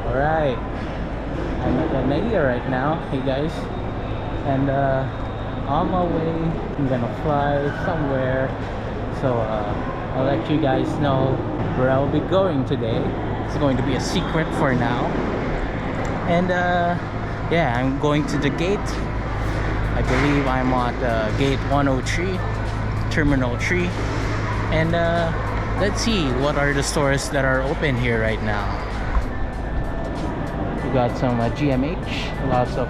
Alright, I'm at the NAIA right now, hey guys, and on my way, I'm gonna fly somewhere, so I'll let you guys know where I'll be going today. It's going to be a secret for now, and yeah, I'm going to the gate. I believe I'm at gate 103, Terminal 3, and let's see what are the stores that are open here right now. We got some GMH, lots of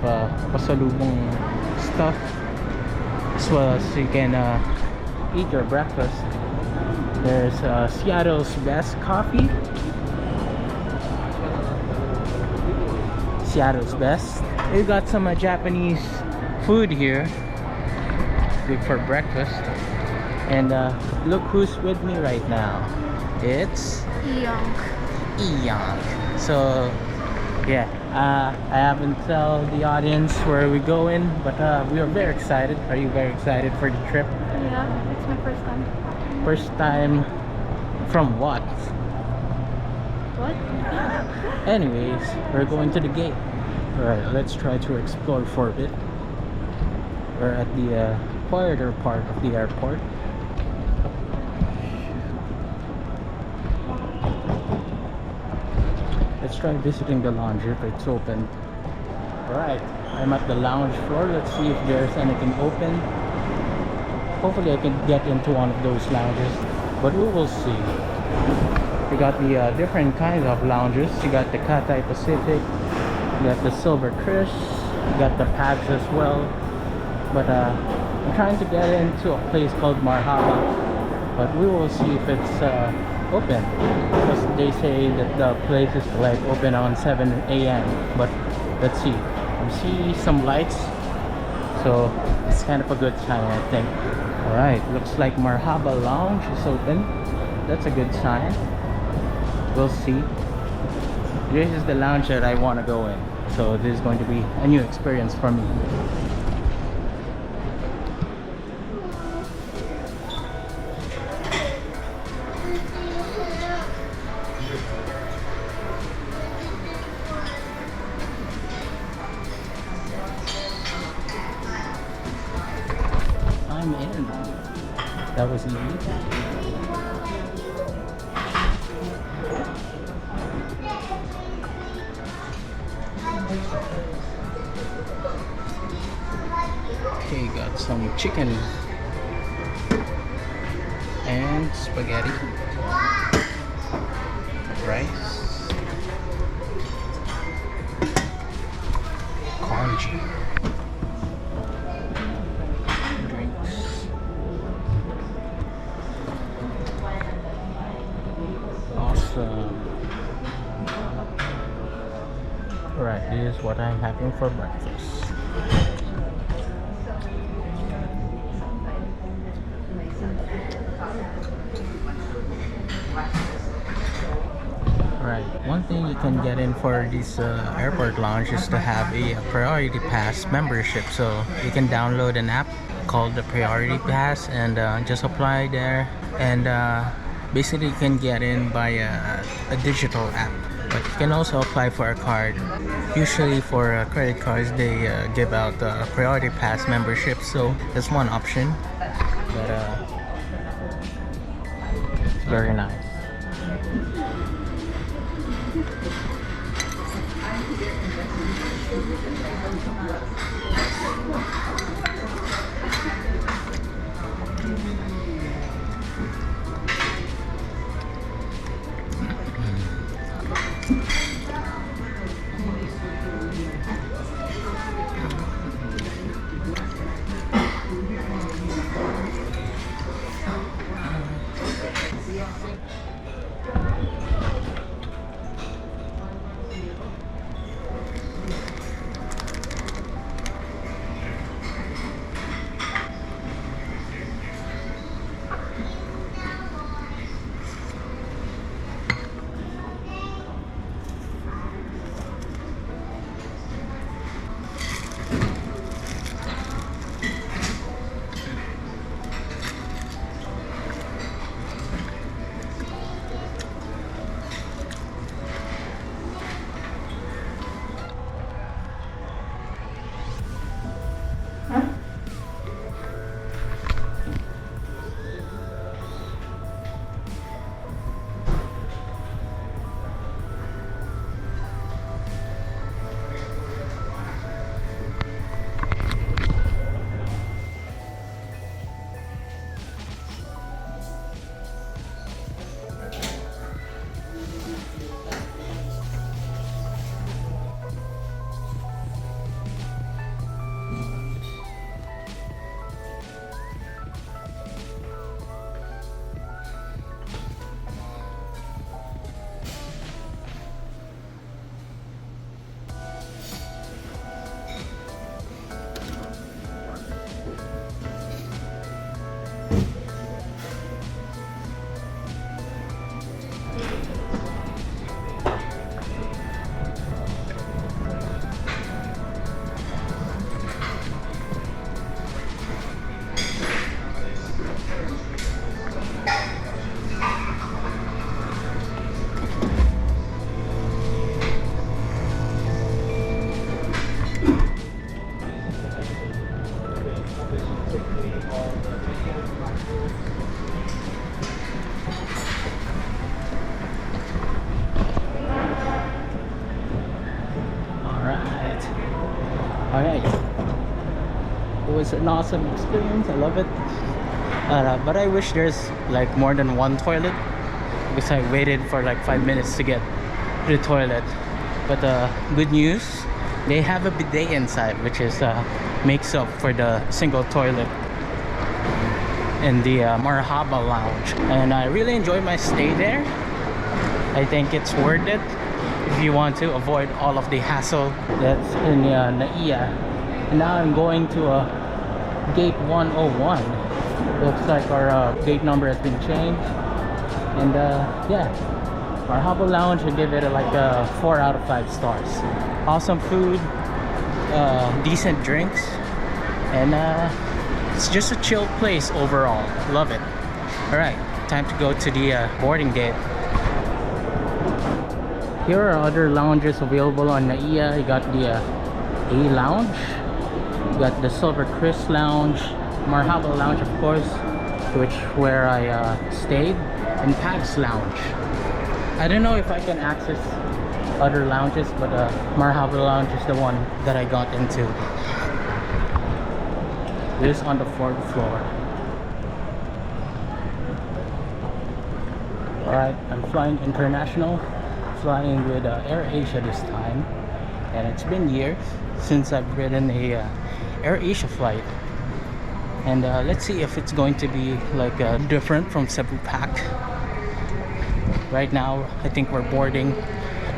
pasalubong stuff, as well as you can eat your breakfast. There's Seattle's Best Coffee, Seattle's Best. We got some Japanese food here, good for breakfast. And look who's with me right now. It's Keon. So yeah, I haven't tell the audience where we're going, but we are very excited. Are you very excited for the trip? Yeah, it's my first time. First time from what? What? Anyways, we're going to the gate. Alright, let's try to explore for a bit. We're at the quieter part of the airport. Let's try visiting the lounge if it's open. Alright, I'm at the lounge floor. Let's see if there's anything open. Hopefully I can get into one of those lounges, but we will see. We got the different kinds of lounges. You got the Cathay Pacific, you got the Silver Chris, you got the Pags as well. But I'm trying to get into a place called Marhaba, but we will see if it's open, because they say that the place is like open on 7 a.m. but let's see. I see some lights, so it's kind of a good sign, I think. Alright, looks like Marhaba Lounge is open. That's a good sign. We'll see. This is the lounge that I want to go in, so this is going to be a new experience for me. I'm in. That was easy. Okay, got some chicken and spaghetti, rice, congee, drinks. Awesome. Alright, this is what I'm having for breakfast. Right, one thing you can get in for this airport lounge is to have a Priority Pass membership. So you can download an app called the Priority Pass and just apply there, and basically you can get in by a digital app, but you can also apply for a card. Usually for credit cards they give out Priority Pass membership, so that's one option. But it's very nice. Alright. It was an awesome experience. I love it. But I wish there's like more than one toilet, because I waited for like 5 minutes to get to the toilet. But good news, they have a bidet inside, which is makes up for the single toilet in the Marhaba lounge. And I really enjoyed my stay there. I think it's worth it if you want to avoid all of the hassle that's in NAIA. And now I'm going to gate 101. Looks like our gate number has been changed. And yeah, Marhaba Lounge, I give it like a 4 out of 5 stars. Awesome food, decent drinks, and it's just a chill place overall. Love it. Alright, time to go to the boarding gate. Here are other lounges available on NAIA. You got the A Lounge, you got the Silver Chris Lounge, Marhaba Lounge of course, where I stayed, and Pags Lounge. I don't know if I can access other lounges, but Marhaba Lounge is the one that I got into. This is on the 4th floor. Alright, I'm flying international, flying with AirAsia this time, and it's been years since I've ridden a AirAsia flight. And let's see if it's going to be like different from Cebu Pack. Right now I think we're boarding,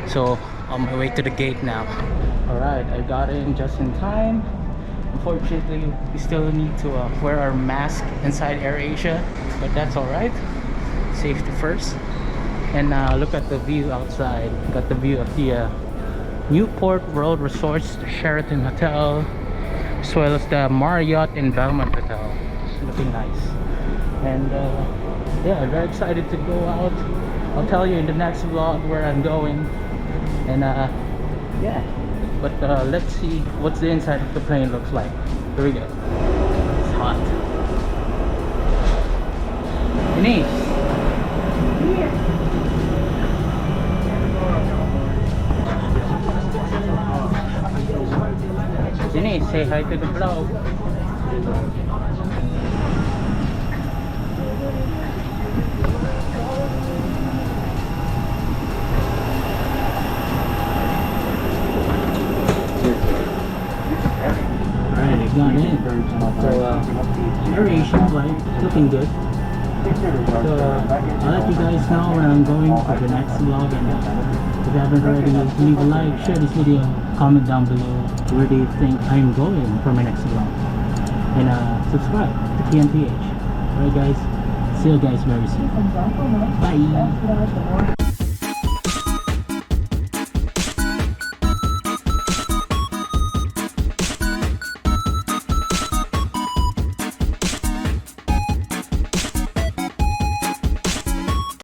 so on my way to the gate now. Alright, I got in just in time. Unfortunately, we still need to wear our mask inside AirAsia, but that's alright. Safety first. And look at the view outside. Got the view of the Newport World Resorts, the Sheraton Hotel, as well as the Marriott in Belmont Hotel. It's looking nice. And yeah, I'm very excited to go out. I'll tell you in the next vlog where I'm going. And yeah, but let's see what's the inside of the plane looks like. Here we go. It's hot. Denise. Denise, say hi to the vlog. Alright, I got in. So, AirAsia flight, looking good. So, I'll let you guys know where I'm going for the next vlog. And if you haven't already, leave a like, share this video, comment down below where do you think I'm going for my next vlog. And subscribe to Keon PH. Alright guys, see you guys very soon. Bye!